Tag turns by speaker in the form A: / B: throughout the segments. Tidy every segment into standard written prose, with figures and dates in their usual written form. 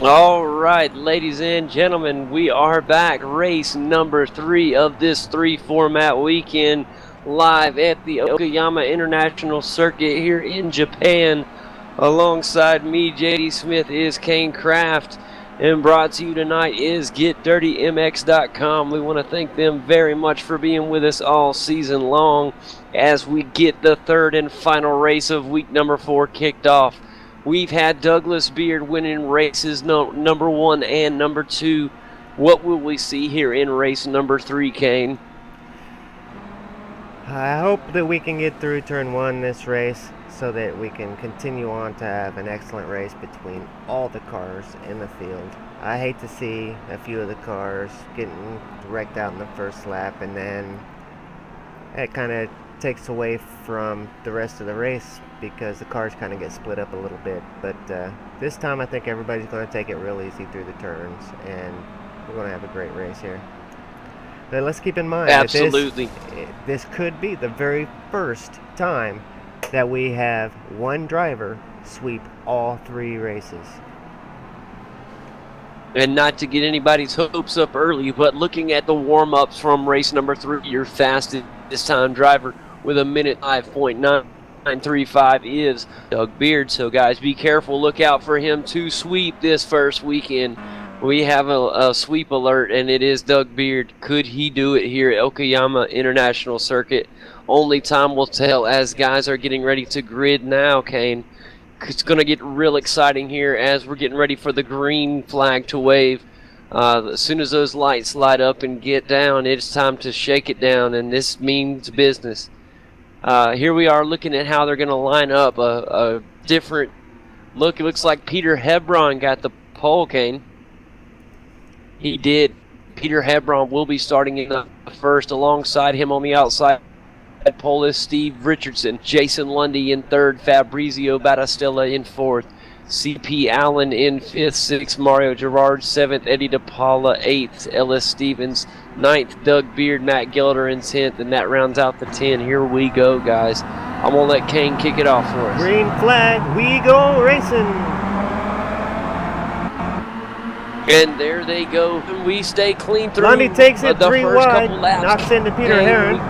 A: All right, ladies and gentlemen, we are back. Race number 3 of this 3-format weekend, live at the Okayama International Circuit here in Japan. Alongside me, JD Smith, is Kane Craft, and brought to you tonight is GetDirtyMX.com. We want to thank them very much for being with us all season long as we get the third and final race of week number 4 kicked off. We've had Douglas Beard winning races number 1 and number 2. What will we see here in race number 3, Kane?
B: I hope that we can get through turn 1 this race so that we can continue on to have an excellent race between all the cars in the field. I hate to see a few of the cars getting wrecked out in the first lap, and then it kind of takes away from the rest of the race because the cars kind of get split up a little bit. But this time I think everybody's going to take it real easy through the turns, and we're going to have a great race here. But let's keep in mind
A: Absolutely.
B: that this could be the very first time that we have one driver sweep all 3 races.
A: And not to get anybody's hopes up early, but looking at the warm-ups from race number 3, your fastest time driver with a minute 5.935 is Doug Beard. So guys, be careful. Look out for him to sweep this first weekend. We have a sweep alert, and it is Doug Beard. Could he do it here at Okayama International Circuit? Only time will tell as guys are getting ready to grid now, Kane. It's going to get real exciting here as we're getting ready for the green flag to wave. As soon as those lights light up and get down, it's time to shake it down, and this means business. Here we are looking at how they're going to line up a different look. It looks like Peter Hebron got the pole, Kane. He did. Peter Hebron will be starting in the first. Alongside him on the outside pole is Steve Richardson. Jason Lundy in third. Fabrizio Battistella in fourth. C.P. Allen in 5th, 6th, Mario Girard 7th, Eddie DePaula 8th, Ellis Stevens 9th, Doug Beard, Matt Gelder in 10th, and that rounds out the 10. Here we go, guys. I'm going to let Kane kick it off for us.
B: Green flag, we go racing!
A: And there they go. We stay clean through
B: Lundy takes it
A: the
B: 3
A: first
B: wide,
A: couple laps.
B: knocks into Peter Heron.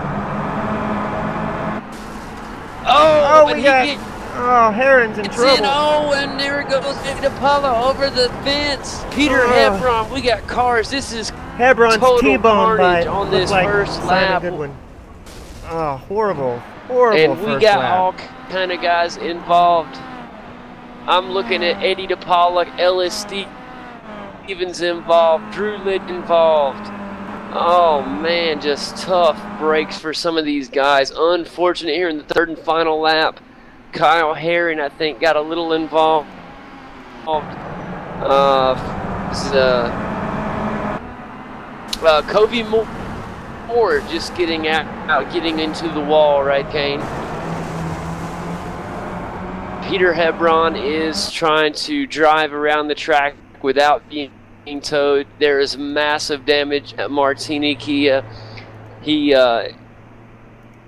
B: Heron's in trouble.
A: And there it goes, Eddie DePaula over the fence. Peter Hebron, we got cars. This is
B: Hebron's
A: total
B: T-boned
A: carnage
B: by
A: on this first lap.
B: Oh, horrible
A: And we
B: first
A: got
B: lap.
A: all kind of guys involved. I'm looking at Eddie DePaula, Ellis Stevens involved, Drew Litt involved. Oh man, just tough breaks for some of these guys. Unfortunate here in the third and final lap. Kyle Herring, I think, got a little involved. Covey Moore just getting out, getting into the wall, right, Kane? Peter Hebron is trying to drive around the track without being towed. There is massive damage at Martini Kia.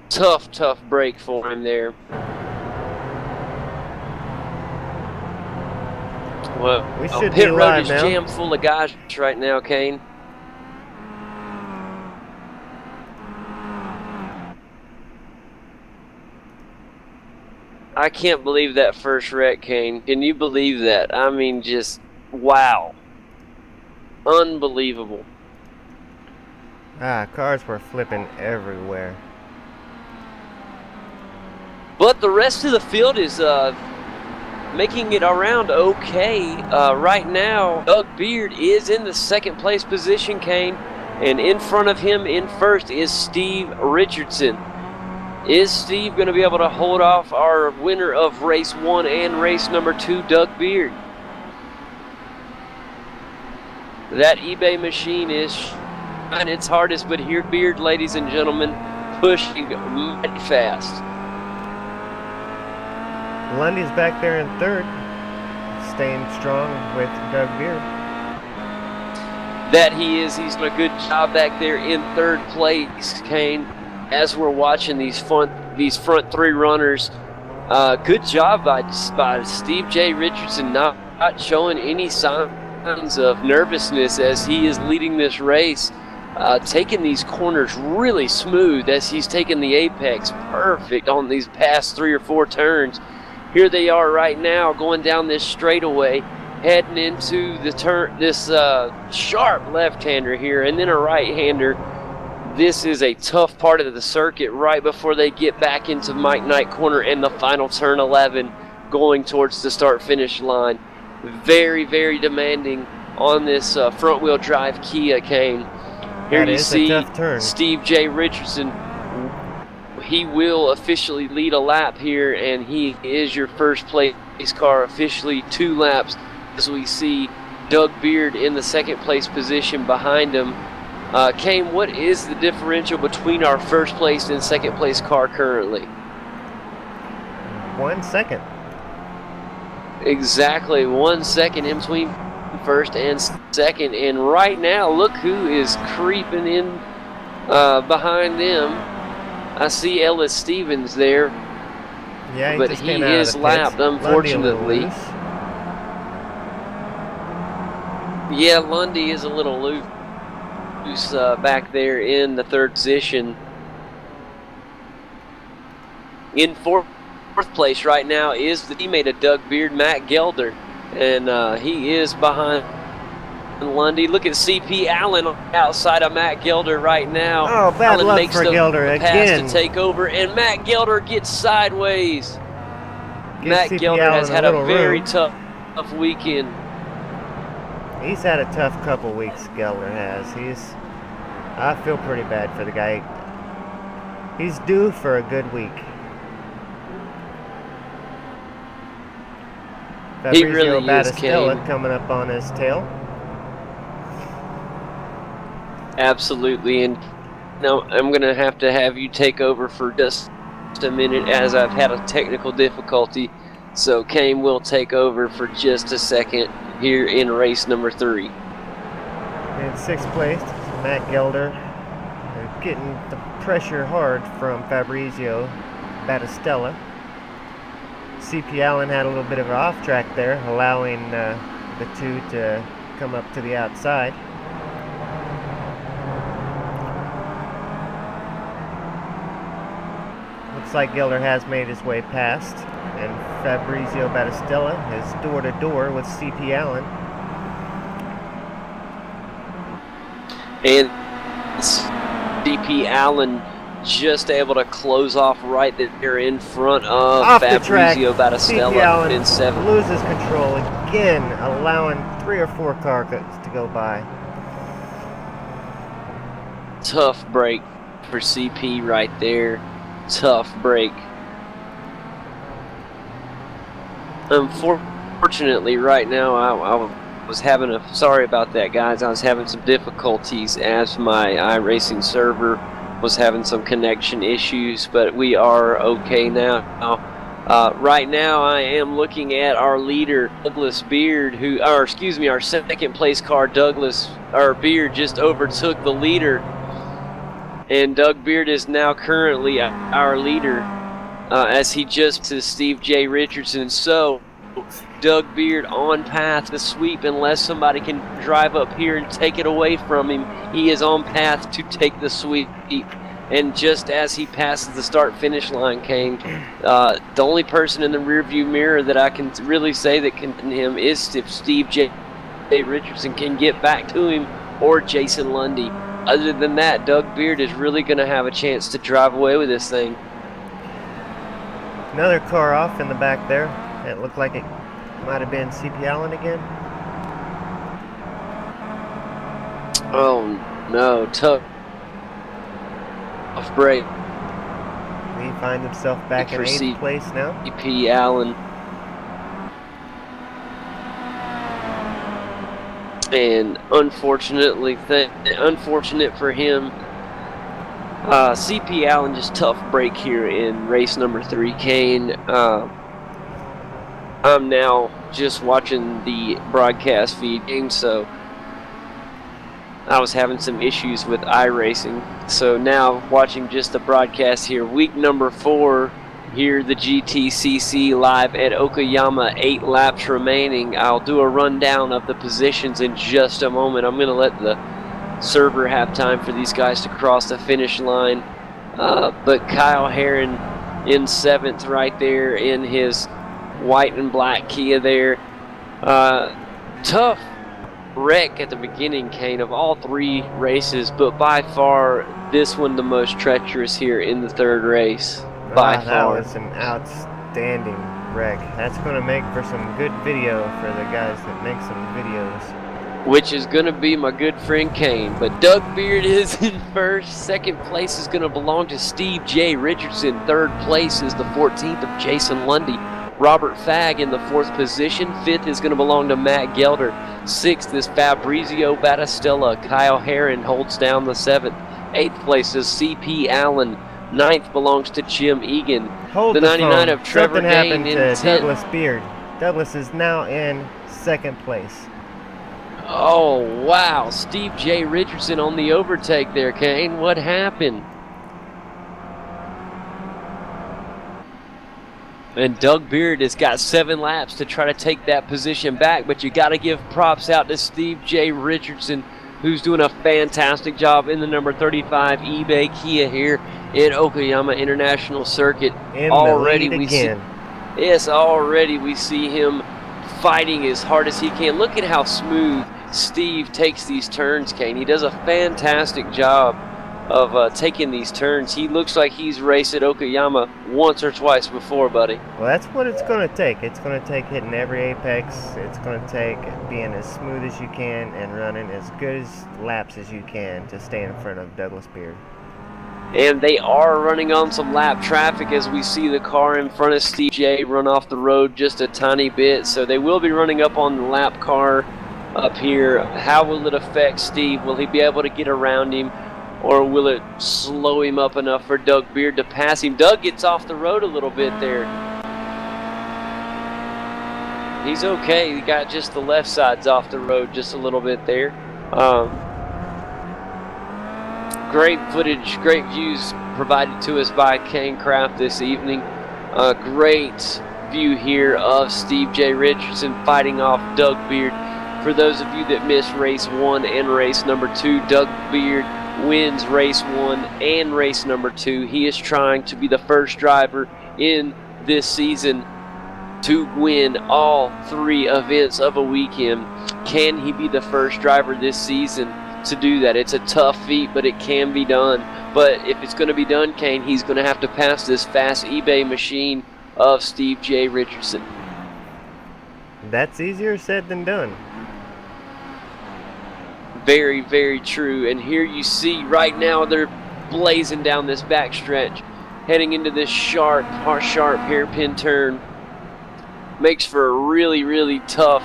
A: Tough break for him there. Well,
B: we should
A: pit
B: be
A: road
B: live
A: is
B: now.
A: jammed full of guys right now, Kane. I can't believe that first wreck, Kane. Can you believe that? I mean, just wow. Unbelievable.
B: Cars were flipping everywhere.
A: But the rest of the field is making it around okay. Right now, Doug Beard is in the second place position, Kane. And in front of him in first is Steve Richardson. Is Steve going to be able to hold off our winner of race 1 and race number 2, Doug Beard? That eBay machine is trying its hardest, but here Beard, ladies and gentlemen, pushing mighty fast.
B: Lundy's back there in third, staying strong with Doug Beard.
A: That he is. He's done a good job back there in third place, Kane. As we're watching these front 3 runners, good job by Steve J. Richardson, not showing any signs signs of nervousness as he is leading this race, taking these corners really smooth as he's taking the apex perfect on these past 3 or 4 turns. Here they are right now going down this straightaway, heading into the turn, this sharp left-hander here and then a right-hander. This is a tough part of the circuit right before they get back into Mike Knight corner and the final turn 11 going towards the start-finish line. Very, very demanding on this front-wheel drive Kia, Kane. Here you see Steve J. Richardson. He will officially lead a lap here, and he is your first place car, officially 2 laps, as we see Doug Beard in the second place position behind him. Kane, what is the differential between our first place and second place car currently?
B: 1 second.
A: Exactly 1 second in between first and second, and right now look who is creeping in behind them. I see Ellis Stevens there,
B: yeah,
A: but he is lapped, unfortunately. Yeah, Lundy is a little loose back there in the 3rd position. In fourth place right now is the teammate of Doug Beard, Matt Gelder, and he is behind Lundy. Look at CP Allen outside of Matt Gelder right now.
B: Oh, bad
A: Allen
B: luck
A: makes
B: for
A: the
B: Gelder
A: pass
B: again.
A: to take over, and Matt Gelder gets sideways.
B: Gives
A: Matt
B: CP
A: Gelder
B: Allen
A: has had a very
B: room.
A: tough weekend.
B: He's had a tough couple weeks, Gelder has. I feel pretty bad for the guy. He's due for a good week.
A: He
B: Fabrizio
A: really is,
B: Battistella
A: Kane.
B: coming up on his tail.
A: Absolutely, and now I'm going to have you take over for just a minute as I've had a technical difficulty. So Kane will take over for just a second here in race number 3.
B: In 6th place, Matt Gelder, getting the pressure hard from Fabrizio Battistella. CP Allen had a little bit of an off track there, allowing the 2 to come up to the outside. Looks like Gelder has made his way past, and Fabrizio Battistella is door to door with CP Allen.
A: And CP Allen just able to close off right there in front of
B: Off
A: Fabrizio
B: the track,
A: Battistella
B: CP Allen
A: in 7th.
B: loses control again, allowing 3 or 4 cars to go by.
A: Tough break for CP right there. Tough break. Unfortunately, right now, I was having sorry about that, guys. I was having some difficulties as my iRacing server was having some connection issues, but we are okay now. Right now, I am looking at our leader, Douglas Beard, our second place car, Beard just overtook the leader. And Doug Beard is now currently our leader as he just to Steve J. Richardson. So Doug Beard on path to sweep unless somebody can drive up here and take it away from him. He is on path to take the sweep. And just as he passes the start-finish line, Kane, the only person in the rearview mirror that I can really say that can him is if Steve J. Richardson can get back to him, or Jason Lundy. Other than that, Doug Beard is really going to have a chance to drive away with this thing.
B: Another car off in the back there. It looked like it might have been CP Allen again.
A: Oh no, tough break.
B: He finds himself back in 8th place now.
A: CP Allen. And unfortunately, unfortunate for him, CP Allen just tough break here in race number 3. Kane, I'm now just watching the broadcast feed, so I was having some issues with iRacing. So now watching just the broadcast here, week number 4 Here, the GTCC live at Okayama, 8 laps remaining. I'll do a rundown of the positions in just a moment. I'm going to let the server have time for these guys to cross the finish line. But Kyle Herron in 7th right there in his white and black Kia there. Tough wreck at the beginning, Kane, of all 3 races, but by far this one the most treacherous here in the 3rd race. By far.
B: That was an outstanding wreck. That's going to make for some good video for the guys that make some videos.
A: Which is going to be my good friend Kane. But Doug Beard is in 1st. 2nd place is going to belong to Steve J. Richardson. 3rd place is the 14th of Jason Lundy. Robert Fagg in the 4th position. 5th is going to belong to Matt Gelder. 6th is Fabrizio Battistella. Kyle Herron holds down the 7th. 8th place is C.P. Allen. 9th belongs to Jim Egan.
B: Hold
A: the 99
B: phone.
A: of Trevor
B: Something
A: Gain
B: happened
A: in
B: to
A: 10th.
B: Douglas Beard. Douglas is now in 2nd place.
A: Oh, wow. Steve J. Richardson on the overtake there, Kane. What happened? And Doug Beard has got 7 laps to try to take that position back, but you got to give props out to Steve J. Richardson, who's doing a fantastic job in the number 35 eBay Kia here in Okayama International Circuit.
B: Already we see
A: him fighting as hard as he can. Look at how smooth Steve takes these turns, Kane. He does a fantastic job of taking these turns. He looks like he's raced at Okayama once or twice before, buddy.
B: Well, that's what it's going to take. It's going to take hitting every apex. It's going to take being as smooth as you can and running as good as laps as you can to stay in front of Douglas Beard.
A: And they are running on some lap traffic as we see the car in front of Steve J run off the road just a tiny bit. So they will be running up on the lap car up here. How will it affect Steve? Will he be able to get around him? Or will it slow him up enough for Doug Beard to pass him? Doug gets off the road a little bit there. He's okay. He got just the left sides off the road just a little bit there. Great footage, great views provided to us by Kane Craft this evening. Great view here of Steve J. Richardson fighting off Doug Beard. For those of you that missed race 1 and race number 2, Doug Beard wins race 1 and race number 2. He is trying to be the first driver in this season to win all 3 events of a weekend. Can he be the first driver this season to do that? It's a tough feat, but it can be done. But if it's going to be done, Kane, he's going to have to pass this fast eBay machine of Steve J. Richardson.
B: That's easier said than done.
A: Very, very true. And here you see right now they're blazing down this backstretch, heading into this sharp hairpin turn. Makes for a really, really tough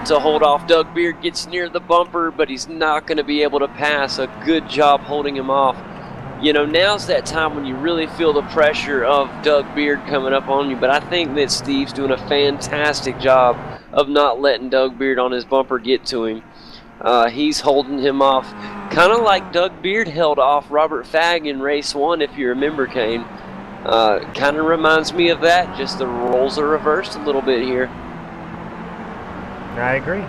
A: to hold off. Doug Beard gets near the bumper, but he's not going to be able to pass. A good job holding him off. You know, now's that time when you really feel the pressure of Doug Beard coming up on you, but I think that Steve's doing a fantastic job of not letting Doug Beard on his bumper get to him. He's holding him off, kind of like Doug Beard held off Robert Fagg in race 1, if you remember, Kane. Kind of reminds me of that, just the roles are reversed a little bit here.
B: I agree.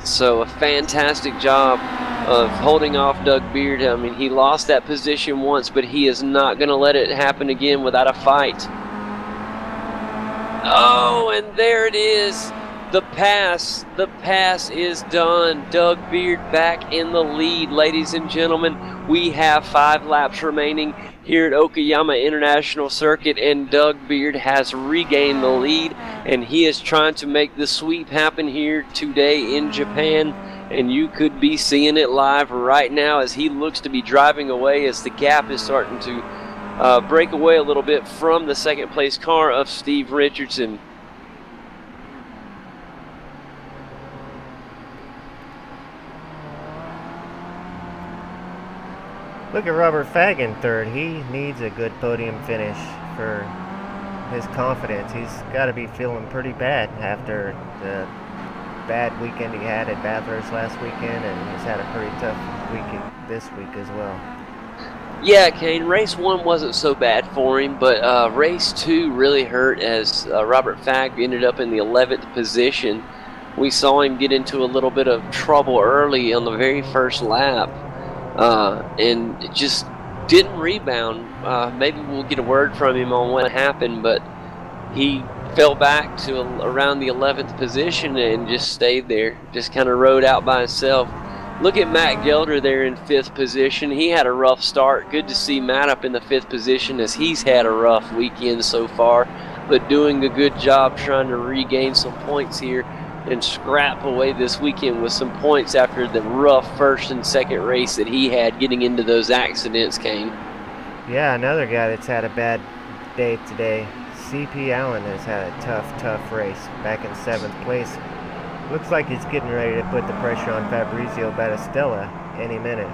A: So a fantastic job of holding off Doug Beard. I mean, he lost that position once, but he is not going to let it happen again without a fight. Oh, and there it is. The pass is done. Doug Beard back in the lead, ladies and gentlemen. We have 5 laps remaining here at Okayama International Circuit, and Doug Beard has regained the lead, and he is trying to make the sweep happen here today in Japan, and you could be seeing it live right now as he looks to be driving away as the gap is starting to break away a little bit from the second place car of Steve Richardson.
B: Look at Robert Fagg in 3rd. He needs a good podium finish for his confidence. He's got to be feeling pretty bad after the bad weekend he had at Bathurst last weekend, and he's had a pretty tough week this week as well.
A: Yeah, Kane, race 1 wasn't so bad for him, but race 2 really hurt as Robert Fagg ended up in the 11th position. We saw him get into a little bit of trouble early on the very first lap, and it just didn't rebound. Maybe we'll get a word from him on what happened, but he fell back to around the 11th position and just stayed there, just kind of rode out by himself. Look at Matt Gelder there in 5th position. He had a rough start. Good to see Matt up in the 5th position as he's had a rough weekend so far, but doing a good job trying to regain some points here and scrap away this weekend with some points after the rough first and second race that he had getting into those accidents, Kane.
B: Yeah, another guy that's had a bad day today. CP Allen has had a tough race, back in 7th place. Looks like he's getting ready to put the pressure on Fabrizio Battistella any minute.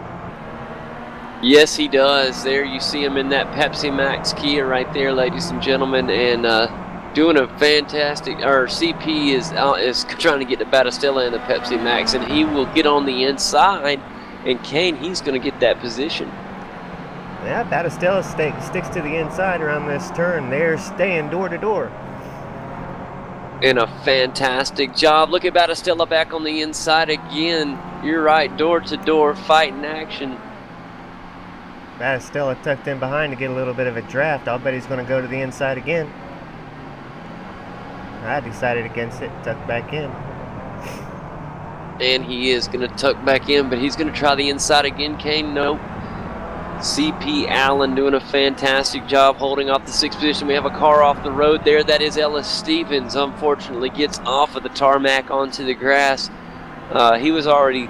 A: Yes, he does. There you see him in that Pepsi Max Kia right there, ladies and gentlemen, and doing a fantastic, or CP is trying to get to Battistella in the Pepsi Max, and he will get on the inside, and Kane, he's going to get that position.
B: Yeah, Battistella sticks to the inside around this turn. They're staying door to door.
A: And a fantastic job. Look at Battistella back on the inside again. You're right, door to door, fighting action.
B: Battistella tucked in behind to get a little bit of a draft. I'll bet he's going to go to the inside again. I decided against it, tuck back in.
A: And he is going to tuck back in, but he's going to try the inside again, Kane. Nope. CP Allen doing a fantastic job holding off the 6th position. We have a car off the road there. That is Ellis Stevens. Unfortunately, gets off of the tarmac onto the grass. He was already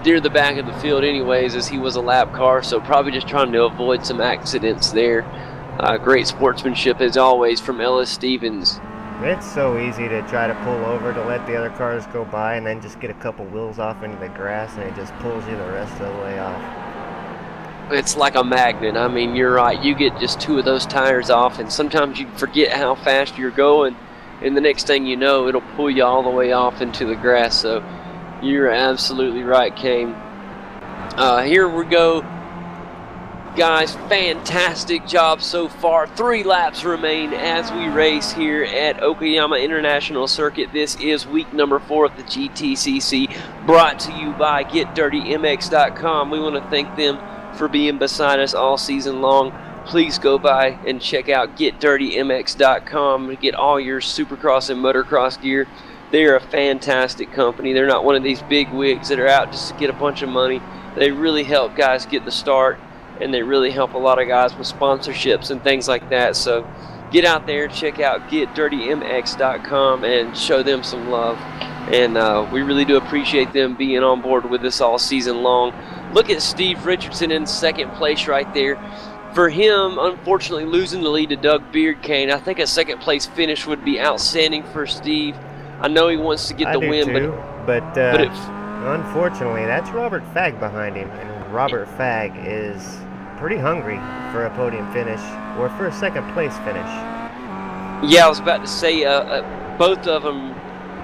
A: near the back of the field anyways, as he was a lap car, so probably just trying to avoid some accidents there. Great sportsmanship as always from Ellis Stevens.
B: It's so easy to try to pull over to let the other cars go by and then just get a couple wheels off into the grass, and it just pulls you the rest of the way off.
A: It's like a magnet. I mean, you're right. You get just 2 of those tires off, and sometimes you forget how fast you're going, and the next thing you know, it'll pull you all the way off into the grass. So you're absolutely right, Kane. Here we go. Guys, fantastic job so far. 3 laps remain as we race here at Okayama International Circuit. This is week number 4 of the GTCC, brought to you by GetDirtyMX.com. We want to thank them for being beside us all season long. Please go by and check out GetDirtyMX.com to get all your Supercross and Motocross gear. They're a fantastic company. They're not one of these big wigs that are out just to get a bunch of money. They really help guys get the start, and they really help a lot of guys with sponsorships and things like that. So get out there, check out GetDirtyMX.com and show them some love. And we really do appreciate them being on board with us all season long. Look at Steve Richardson in 2nd place right there. For him, unfortunately, losing the lead to Doug Beard, Kane, I think a 2nd place finish would be outstanding for Steve. I know he wants to get the win,
B: but unfortunately, that's Robert Fagg behind him, and Robert Fagg is pretty hungry for a podium finish or for a 2nd place finish.
A: Yeah, I was about to say both of them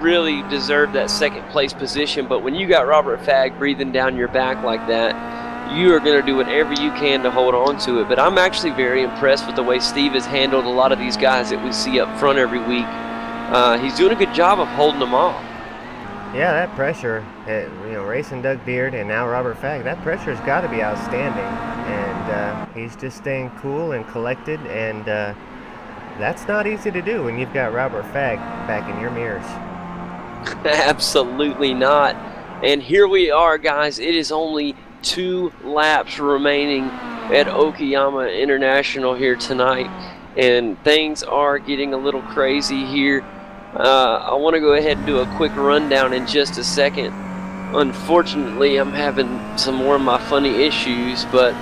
A: really deserve that 2nd place position, but when you got Robert Fagg breathing down your back like that, you are going to do whatever you can to hold on to it. But I'm actually very impressed with the way Steve has handled a lot of these guys that we see up front every week. He's doing a good job of holding them off.
B: Yeah, that pressure, racing Doug Beard and now Robert Fagg, that pressure's got to be outstanding. And he's just staying cool and collected, and that's not easy to do when you've got Robert Fagg back in your mirrors.
A: Absolutely not. And here we are, guys. It is only 2 laps remaining at Okayama International here tonight, and things are getting a little crazy here. I want to go ahead and do a quick rundown in just a second. Unfortunately, I'm having some more of my funny issues, but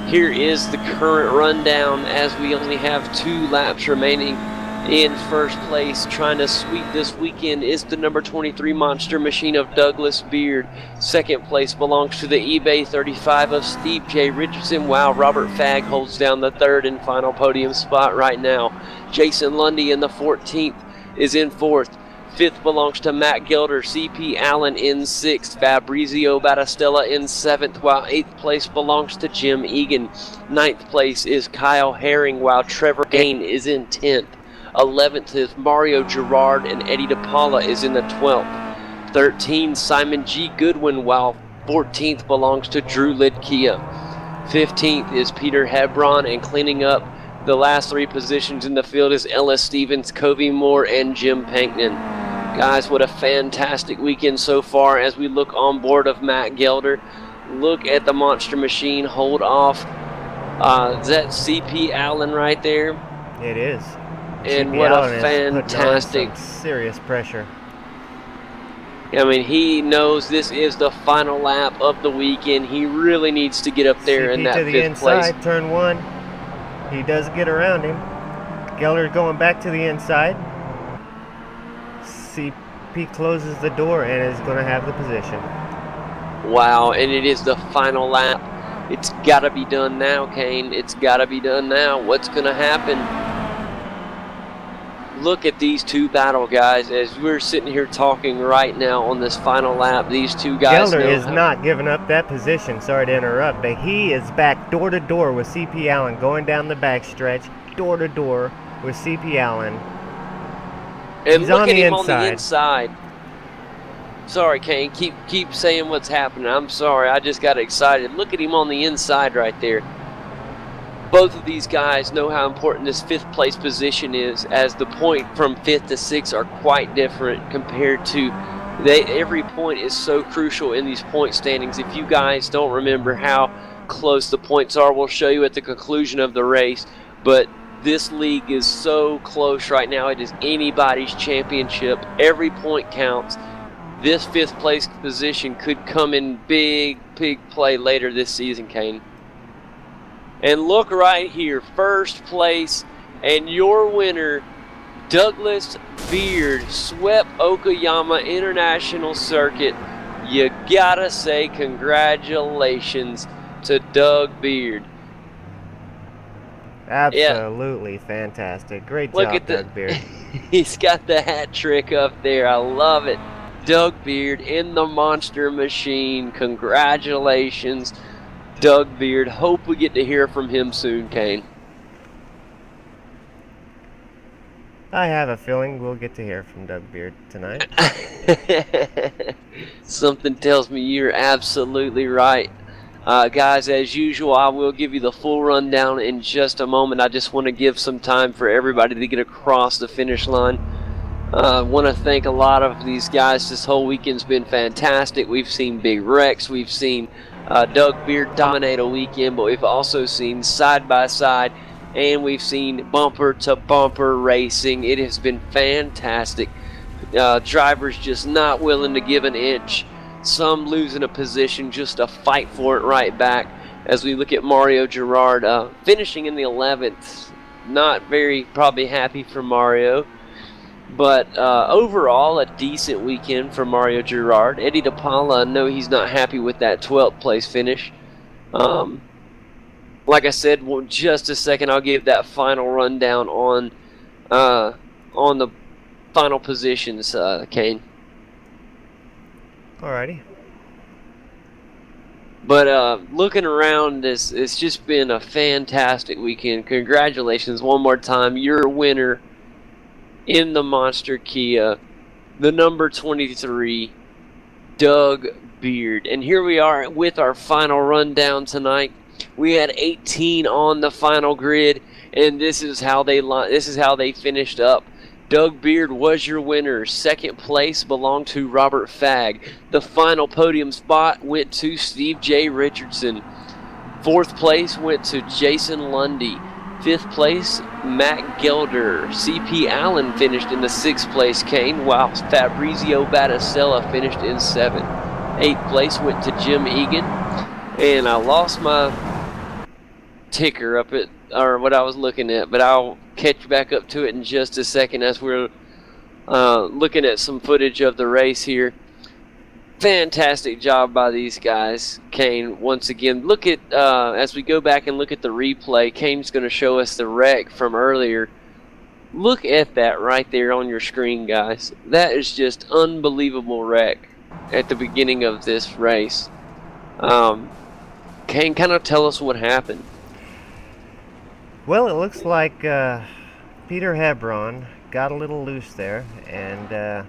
A: here is the current rundown as we only have 2 laps remaining. In 1st place, trying to sweep this weekend, is the number 23 Monster Machine of Douglas Beard. 2nd place belongs to the eBay 35 of Steve J. Richardson, while Robert Fagg holds down the 3rd and final podium spot right now. Jason Lundy in the 14th is in 4th. Fifth belongs to Matt Gelder, CP Allen in sixth, Fabrizio Battistella in seventh, while eighth place belongs to Jim Egan. Ninth place is Kyle Herring, while Trevor Gain is in 10th. 11th is Mario Girard, and Eddie DePaula is in the 12th. 13, Simon G. Goodwin, while 14th belongs to Drew Lidkia. 15th is Peter Hebron, and cleaning up the last three positions in the field is Ellis Stevens, Covey Moore, and Jim Pankton. Guys, what a fantastic weekend so far as we look on board of Matt Gelder. Look at the monster machine hold off. Is that CP Allen right there?
B: It is.
A: And
B: CP
A: what
B: Allen
A: a
B: is
A: fantastic...
B: putting on some serious pressure.
A: I mean, he knows this is the final lap of the weekend. He really needs to get up there
B: CP
A: in that
B: to the
A: fifth
B: inside,
A: place.
B: turn one. He does get around him. Gelder going back to the inside. CP closes the door and is going to have the position.
A: Wow, and it is the final lap. It's got to be done now, Kane. It's got to be done now. What's going to happen? Look at these two battle guys as we're sitting here talking right now on this final lap. These two guys.
B: Gelder is not giving up that position. Sorry to interrupt, but he is back door to door with CP Allen going down the back stretch, door to door with CP Allen.
A: And
B: He's
A: look
B: on
A: at
B: the
A: him
B: inside.
A: on the inside. Sorry, Kane. Keep saying what's happening. I'm sorry. I just got excited. Look at him on the inside right there. Both of these guys know how important this fifth place position is, as the point from fifth to sixth are quite different compared to every point is so crucial in these point standings. If you guys don't remember how close the points are, we'll show you at the conclusion of the race. But this league is so close right now. It is anybody's championship. Every point counts. This fifth place position could come in big play later this season, Kane. And look right here, first place, and your winner, Douglas Beard, swept Okayama International Circuit. You gotta say congratulations to Doug Beard.
B: Absolutely fantastic. Great job, Doug Beard.
A: He's got the hat trick up there. I love it. Doug Beard in the monster machine. Congratulations, Doug Beard. Hope we get to hear from him soon, Kane.
B: I have a feeling we'll get to hear from Doug Beard tonight.
A: Something tells me you're absolutely right. Guys, as usual, I will give you the full rundown in just a moment. I just want to give some time for everybody to get across the finish line. I want to thank a lot of these guys. This whole weekend's been fantastic. We've seen big wrecks. We've seen Doug Beard dominate a weekend, but we've also seen side-by-side, and we've seen bumper-to-bumper racing. It has been fantastic. Drivers just not willing to give an inch. Some losing a position just to fight for it right back. As we look at Mario Girard finishing in the 11th. Not very probably happy for Mario. But overall, a decent weekend for Mario Girard. Eddie DePaula, I know he's not happy with that 12th place finish. Like I said, well, just a second, I'll give that final rundown on the final positions, Kane.
B: Alrighty.
A: But looking around, it's just been a fantastic weekend. Congratulations one more time. You're a winner in the Monster Kia, the number 23, Doug Beard. And here we are with our final rundown tonight. We had 18 on the final grid, and this is how they finished up. Doug Beard was your winner. Second place belonged to Robert Fagg. The final podium spot went to Steve J. Richardson. Fourth place went to Jason Lundy. Fifth place, Matt Gelder. CP Allen finished in the sixth place, Kane, while Fabrizio Battistella finished in seventh. Eighth place went to Jim Egan. And I lost my ticker up at, or what I was looking at, but I'll catch back up to it in just a second as we're looking at some footage of the race here. Fantastic job by these guys. Kane, once again, look at as we go back and look at the replay, Kane's going to show us the wreck from earlier. Look at that right there on your screen, guys. That is just unbelievable wreck at the beginning of this race. Kane, kind of tell us what happened.
B: Well, it looks like Peter Hebron got a little loose there, and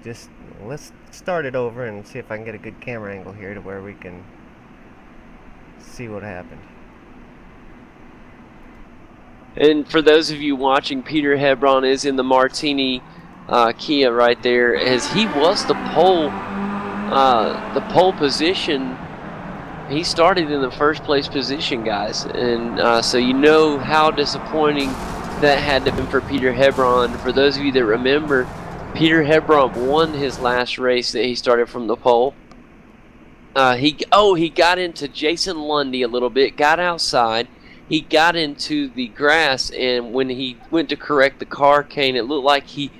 B: just let's start it over and see if I can get a good camera angle here to where we can see what happened.
A: And for those of you watching, Peter Hebron is in the Martini Kia right there, as he was the pole position. He started in the first place position, guys, and so you know how disappointing that had to have been for Peter Hebron. For those of you that remember, Peter Hebron won his last race that he started from the pole. He got into Jason Lundy a little bit, got outside. He got into the grass, and when he went to correct the car, Kane, it looked like he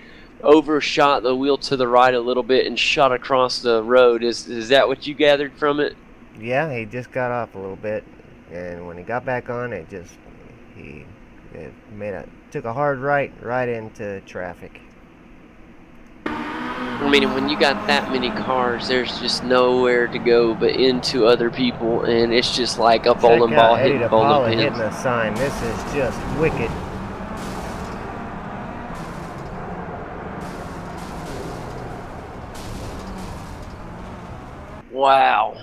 A: overshot the wheel to the right a little bit and shot across the road. Is that what you gathered from it?
B: Yeah, he just got off a little bit, and when he got back on, he took a hard right into traffic.
A: I mean, when you got that many cars, there's just nowhere to go but into other people, and it's just like a bowling ball hitting bowling pins.
B: Hitting a sign. This is just wicked.
A: Wow.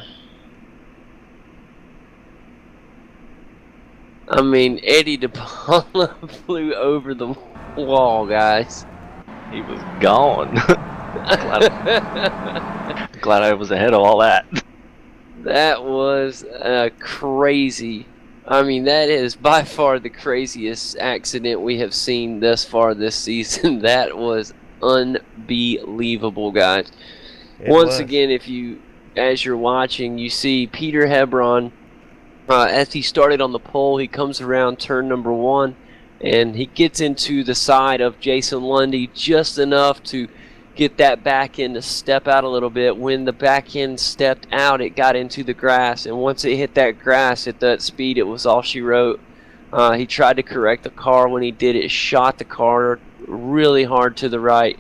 A: I mean, Eddie DePaula flew over the wall, guys.
C: He was gone. Glad I was ahead of all that.
A: That was crazy. I mean, that is by far the craziest accident we have seen thus far this season. That was unbelievable, guys. Once again, as you're watching, you see Peter Hebron. As he started on the pole, he comes around turn number 1, and he gets into the side of Jason Lundy just enough to get that back end to step out a little bit. When the back end stepped out, it got into the grass, and once it hit that grass at that speed, it was all she wrote. He tried to correct the car. When he did, it shot the car really hard to the right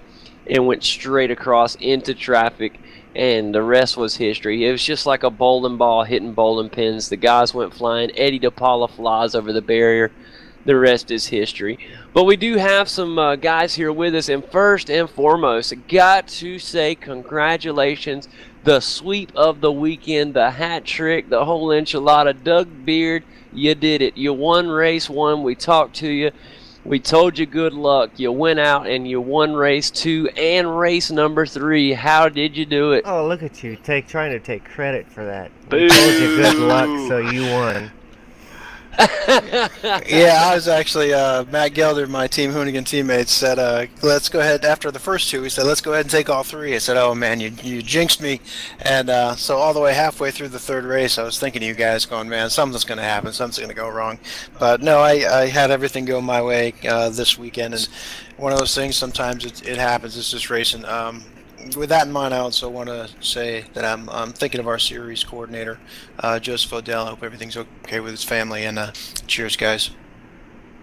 A: and went straight across into traffic. And the rest was history. It was just like a bowling ball hitting bowling pins. The guys went flying. Eddie DePaula flies over the barrier. The rest is history. But we do have some guys here with us. And first and foremost, got to say congratulations. The sweep of the weekend, the hat trick, the whole enchilada. Doug Beard, you did it. You won race 1. We talked to you. We told you good luck. You went out and you won race 2 and race number 3. How did you do it?
B: Oh, look at you, trying to take credit for that. We told you good luck, so you won.
D: Yeah, I was actually, Matt Gelder, my Team Hoonigan teammate, said, let's go ahead, after the first 2, he said, let's go ahead and take all 3. I said, oh man, you jinxed me. And so all the way halfway through the 3rd race, I was thinking of you guys going, man, something's going to happen, something's going to go wrong. But no, I had everything go my way this weekend. And one of those things, sometimes it happens, it's just racing. With that in mind, I also want to say that I'm thinking of our series coordinator, Joseph Odell. I hope everything's okay with his family, and cheers, guys.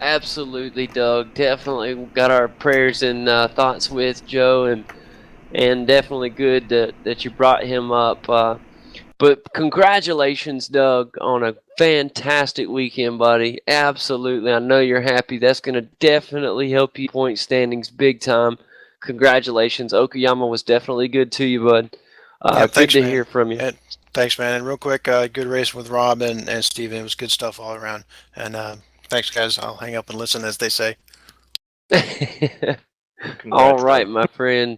A: Absolutely, Doug. Definitely got our prayers and thoughts with Joe, and definitely good that you brought him up. But congratulations, Doug, on a fantastic weekend, buddy. Absolutely. I know you're happy. That's going to definitely help you point standings big time. Congratulations. Okayama was definitely good to you, bud.
D: Yeah,
A: good to hear from you.
D: And thanks, man. And real quick, good race with Rob and Steven. It was good stuff all around. And thanks, guys. I'll hang up and listen, as they say.
A: All right, my friend.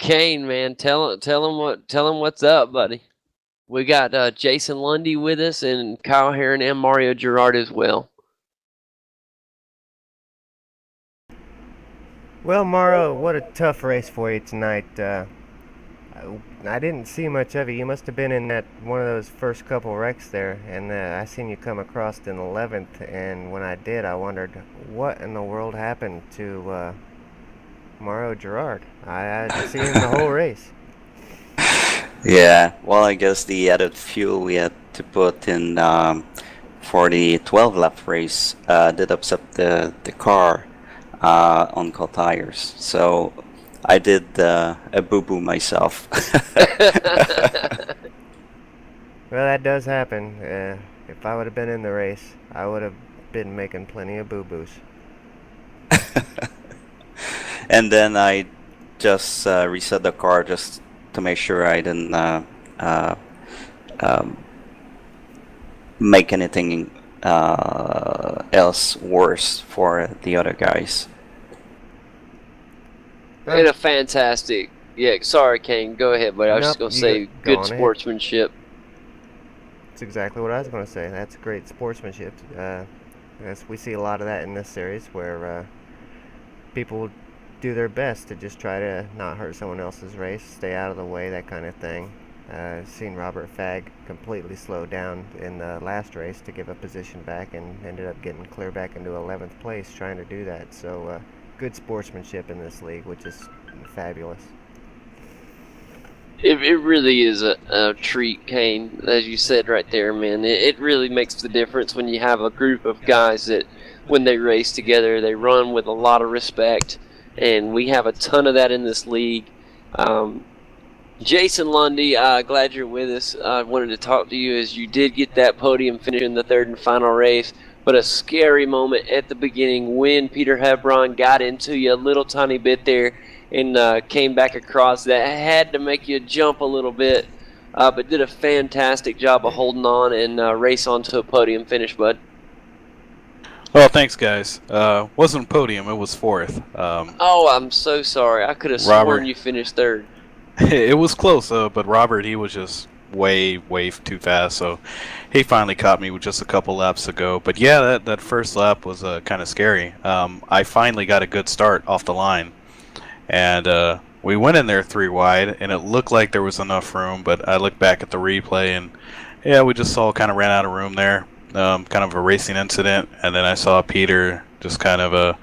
A: Kane, man, tell him what's up, buddy. We got Jason Lundy with us, and Kyle Herron and Mario Girard as well.
B: Well, Mauro, what a tough race for you tonight. I didn't see much of you. You must have been in that one of those first couple wrecks there, and I seen you come across in 11th. And when I did, I wondered what in the world happened to Mauro Girard. I didn't see him the whole race.
E: Yeah, well, I guess the added fuel we had to put in for the 12 lap race did upset the car. on-call tires. So I did a boo-boo myself.
B: Well, that does happen. If I would have been in the race, I would have been making plenty of boo-boos.
E: And then I just reset the car just to make sure I didn't um, make anything else worse for the other guys.
A: And a fantastic. Yeah, sorry, Kane. Go ahead, but I was just
B: Nope,
A: going to say
B: you go
A: good
B: on ahead.
A: sportsmanship.
B: That's exactly what I was going to say. That's great sportsmanship. Yes, we see a lot of that in this series where people do their best to just try to not hurt someone else's race, stay out of the way, that kind of thing. Seen Robert Fagg completely slow down in the last race to give a position back and ended up getting clear back into 11th place trying to do that. So good sportsmanship in this league, which is fabulous.
A: It really is a treat, Kane, as you said right there, man. It really makes the difference when you have a group of guys that, when they race together, they run with a lot of respect, and we have a ton of that in this league. Jason Lundy, glad you're with us. I wanted to talk to you as you did get that podium finish in the third and final race, but a scary moment at the beginning when Peter Hebron got into you a little tiny bit there and came back across. That had to make you jump a little bit, but did a fantastic job of holding on and race on to a podium finish, bud.
F: Well, thanks, guys. Wasn't podium, it was fourth.
A: Oh, I'm so sorry. I could have
F: Robert.
A: sworn you finished third.
F: It was close, but Robert, he was just way too fast, so he finally caught me with just a couple laps to go. But yeah, that first lap was kind of scary. I finally got a good start off the line, and we went in there 3 wide, and it looked like there was enough room, but I looked back at the replay, and yeah, we just all kind of ran out of room there. Kind of a racing incident, and then I saw Peter just kind of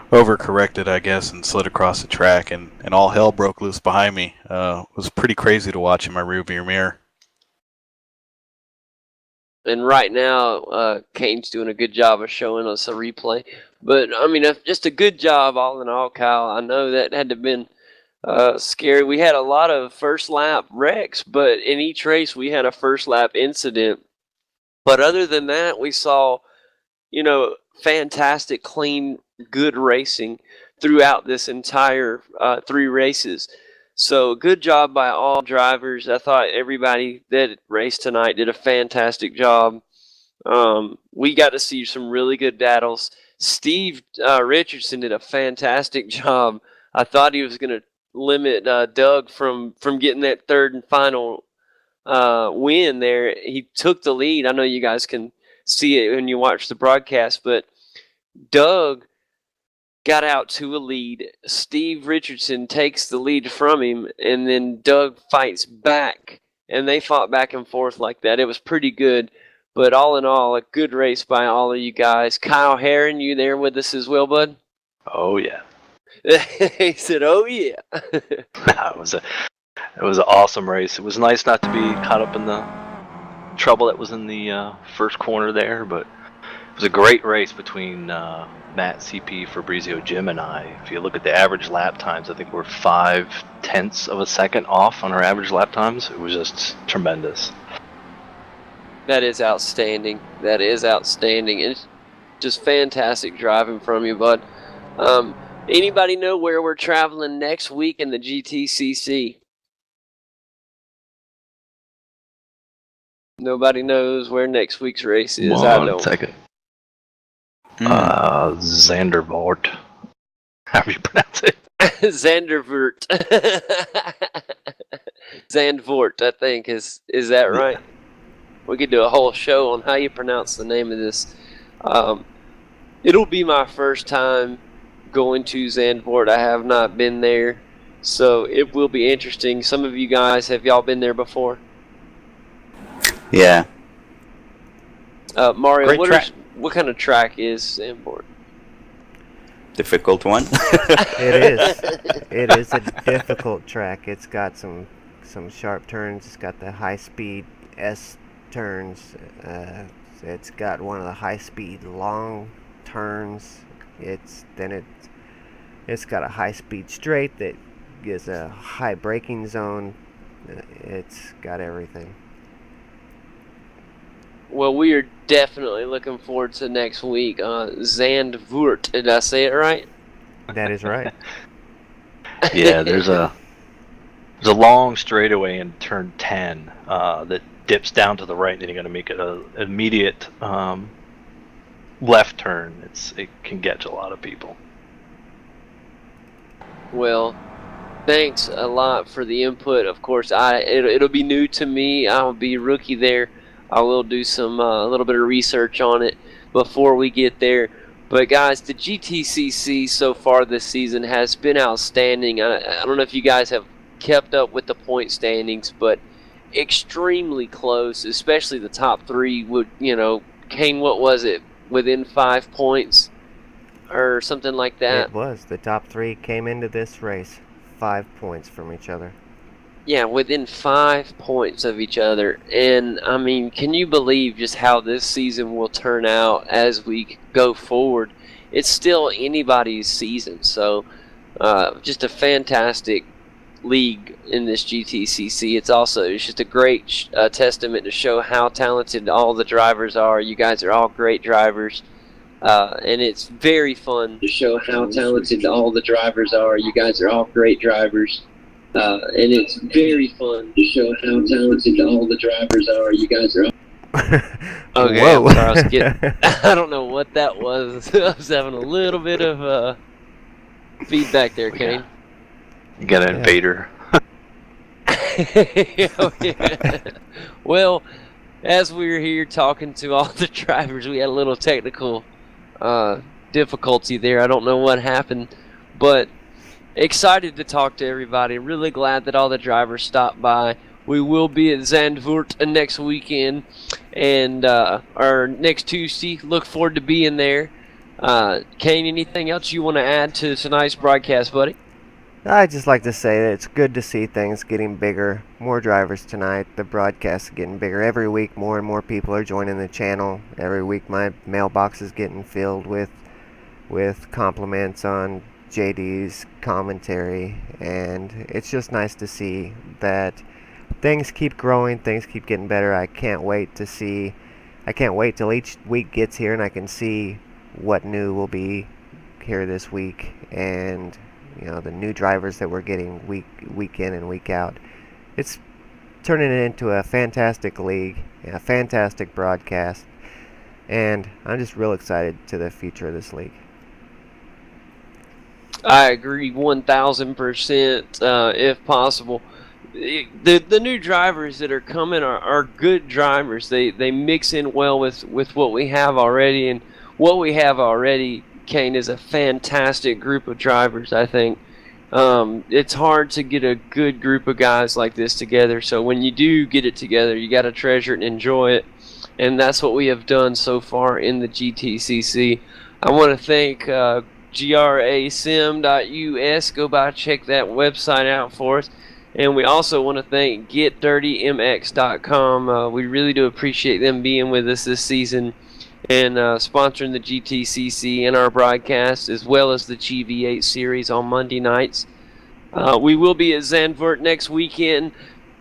F: overcorrected, I guess, and slid across the track, and all hell broke loose behind me. It was pretty crazy to watch in my rearview mirror.
A: And right now, Kane's doing a good job of showing us a replay. But, I mean, just a good job all in all, Kyle. I know that had to have been scary. We had a lot of first lap wrecks, but in each race we had a first lap incident. But other than that, we saw, fantastic, clean, good racing throughout this entire 3 races. So good job by all drivers. I thought everybody that raced tonight did a fantastic job. We got to see some really good battles. Steve Richardson did a fantastic job. I thought he was going to limit Doug from getting that third and final win there. He took the lead. I know you guys can see it when you watch the broadcast, but Doug got out to a lead. Steve Richardson takes the lead from him, and then Doug fights back, and they fought back and forth like that. It was pretty good, but all in all, a good race by all of you guys. Kyle Herron, you there with us as well, bud?
C: Oh yeah.
A: He said, "Oh yeah."
C: It was an awesome race. It was nice not to be caught up in the trouble that was in the first corner there, but it was a great race between Matt, CP, Fabrizio, Jim, and I. If you look at the average lap times, I think we're 0.5 of a second off on our average lap times. It was just tremendous.
A: That is outstanding. That is outstanding. It's just fantastic driving from you, bud. Anybody know where we're traveling next week in the GTCC? Nobody knows where next week's race is. I don't.
C: 1 second. Zandervoort. How do you pronounce it?
A: Zandervoort. Zandvoort, I think. Is that right? We could do a whole show on how you pronounce the name of this. It'll be my first time going to Zandvoort. I have not been there, so it will be interesting. Some of you guys, have y'all been there before?
E: Yeah.
A: Mario,
F: Great
A: what kind of track is Zandvoort?
E: Difficult one.
B: It is a difficult track. It's got some sharp turns. It's got the high-speed S turns. It's got one of the high-speed long turns. It's It's got a high-speed straight that gives a high braking zone. It's got everything.
A: Well, we are definitely looking forward to next week. Zandvoort, did I say it right?
B: That is right.
C: Yeah, there's a long straightaway in turn 10 that dips down to the right, and then you're going to make an immediate left turn. It can catch a lot of people.
A: Well, thanks a lot for the input. Of course, it'll be new to me. I'll be rookie there. I will do some a little bit of research on it before we get there. But guys, the GTCC so far this season has been outstanding. I don't know if you guys have kept up with the point standings, but extremely close, especially the top three. Kane, what was it? Within 5 points or something like that.
B: It was. The top three came into this race 5 points from each other.
A: Yeah, within 5 points of each other. And, I mean, can you believe just how this season will turn out as we go forward? It's still anybody's season. So, just a fantastic league in this GTCC. It's just a great testament to show how talented all the drivers are. You guys are all great drivers. And it's very fun to show how talented all the drivers are. You guys are all great drivers. And it's very fun to show how talented all the drivers are. You guys are all... Okay,
B: Whoa.
A: I'm sorry, I don't know what that was. I was having a little bit of feedback there, Kane.
C: You got an invader.
A: Oh, yeah. Well, as we were here talking to all the drivers, we had a little technical difficulty there. I don't know what happened, but excited to talk to everybody. Really glad that all the drivers stopped by. We will be at Zandvoort next weekend and our next Tuesday. Look forward to being there. Kane, anything else you want to add to tonight's broadcast, buddy?
B: I'd just like to say that it's good to see things getting bigger. More drivers tonight. The broadcast is getting bigger. Every week more and more people are joining the channel. Every week my mailbox is getting filled with compliments on JD's commentary, and it's just nice to see that things keep growing, things keep getting better. I can't wait till each week gets here and I can see what new will be here this week, and the new drivers that we're getting week in and week out. It's turning it into a fantastic league, a fantastic broadcast, and I'm just real excited to the future of this league.
A: I agree 1,000%, if possible. The new drivers that are coming are good drivers. They mix in well with what we have already, and what we have already, Kane, is a fantastic group of drivers, I think. It's hard to get a good group of guys like this together, so when you do get it together, you got to treasure it and enjoy it, and that's what we have done so far in the GTCC. I want to thank gracim.us. Go by, check that website out for us. And we also want to thank GetDirtyMX.com. We really do appreciate them being with us this season and sponsoring the GTCC and our broadcast, as well as the GV8 series on Monday nights. We will be at Zandvoort next weekend.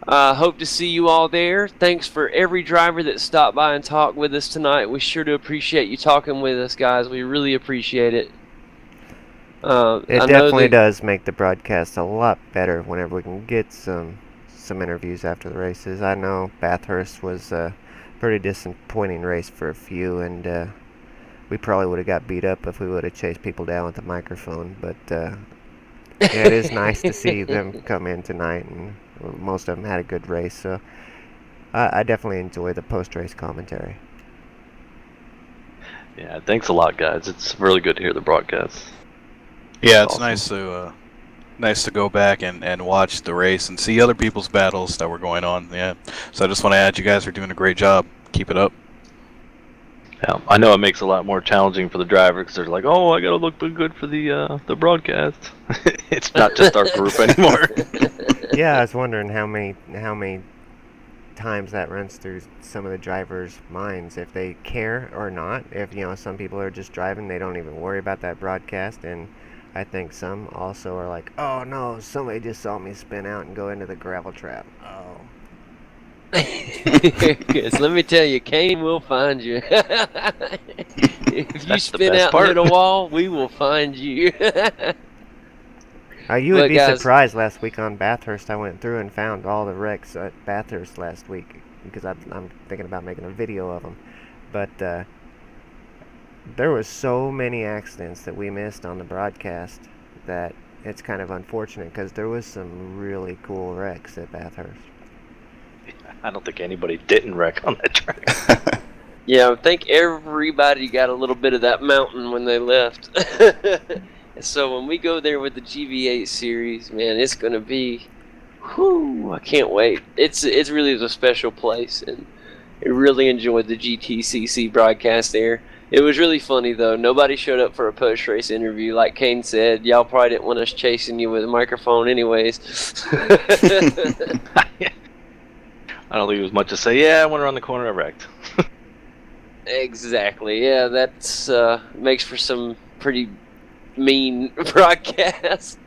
A: Hope to see you all there. Thanks for every driver that stopped by and talked with us tonight. We sure do appreciate you talking with us, guys. We really appreciate it.
B: It definitely does make the broadcast a lot better whenever we can get some interviews after the races. I know Bathurst was a pretty disappointing race for a few, and we probably would have got beat up if we would have chased people down with the microphone. But yeah, it is nice to see them come in tonight, and most of them had a good race. So I definitely enjoy the post-race commentary.
C: Yeah, thanks a lot, guys. It's really good to hear the broadcast.
F: Yeah, it's
C: Awesome.
F: nice to go back and watch the race and see other people's battles that were going on. Yeah, so I just want to add, you guys are doing a great job. Keep it up.
C: Yeah, I know it makes it a lot more challenging for the driver because they're like, "Oh, I gotta look good for the broadcast." It's not just our group anymore.
B: Yeah, I was wondering how many times that runs through some of the drivers' minds, if they care or not. If some people are just driving, they don't even worry about that broadcast, and I think some also are like, oh no, somebody just saw me spin out and go into the gravel trap. Oh.
A: Because let me tell you, Kane will find you. If you
C: That's the
A: spin
C: best
A: out
C: part.
A: and hit a wall, we will find you.
B: You would
A: Look,
B: be
A: guys.
B: surprised last week on Bathurst. I went through and found all the wrecks at Bathurst last week because I'm thinking about making a video of them. But there was so many accidents that we missed on the broadcast that it's kind of unfortunate because there was some really cool wrecks at Bathurst.
C: I don't think anybody didn't wreck on that track.
A: Yeah, I think everybody got a little bit of that mountain when they left. So when we go there with the GV8 series, man, it's gonna be, whoo! I can't wait. It's really a special place, and I really enjoyed the GTCC broadcast there. It was really funny though. Nobody showed up for a post-race interview, like Kane said. Y'all probably didn't want us chasing you with a microphone, anyways.
C: I don't think it was much to say. Yeah, I went around the corner, I wrecked.
A: Exactly. Yeah, that's makes for some pretty mean broadcast.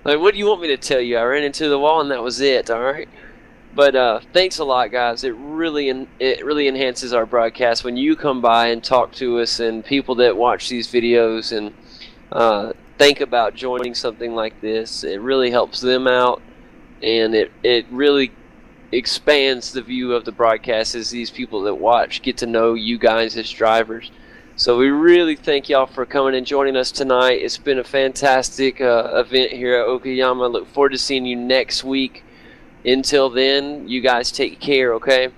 A: Like, what do you want me to tell you? I ran into the wall and that was it. All right. But thanks a lot, guys. It really enhances our broadcast when you come by and talk to us, and people that watch these videos and think about joining something like this. It really helps them out, and it really expands the view of the broadcast as these people that watch get to know you guys as drivers. So we really thank y'all for coming and joining us tonight. It's been a fantastic event here at Okayama. Look forward to seeing you next week. Until then, you guys take care, okay?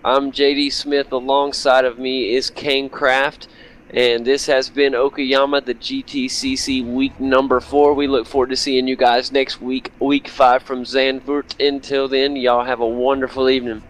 A: I'm JD Smith. Alongside of me is Kane Craft. And this has been Okayama, the GTCC week number 4. We look forward to seeing you guys next week, week 5 from Zandvoort. Until then, y'all have a wonderful evening.